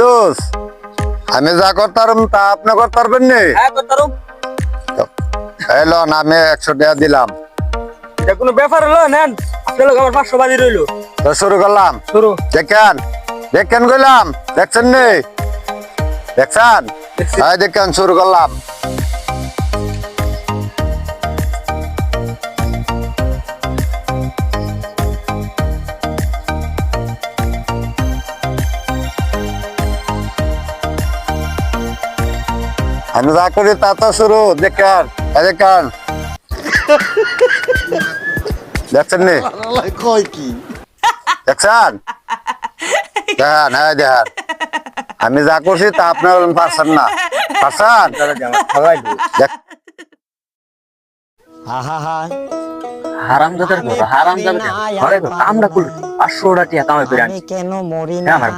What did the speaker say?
দোষ আমি যা করতাম তা আপনি করতে পারবেন নি? হ্যাঁ করতারুম। এলো না, আমি 100 টাকা দিলাম। এটা কোনো ব্যাপার হলো নেন, আপনার লোক আমার 500 বাজি রইলো। তো শুরু করলাম। শুরু। দেখেন দেখেন কইলাম, দেখছেন নি? দেখছেন? দেখছি। হ্যাঁ দেখেন, শুরু করলাম। আমি যা করি তা তো শুরু। দেখেন দেখেন, দেখছেন নি? কয় কি দেখছেন? দেখেন, হ্যাঁ দেখেন, আমি যা করছি তা আপনার পারছেন না। পারছেন? দেখ, হারামজাদার ঘর, হারামজাদার ঘরে আমরা কুল 500 টাকা কামাই করে আনি। কেন মরি হ্যাঁ, আমার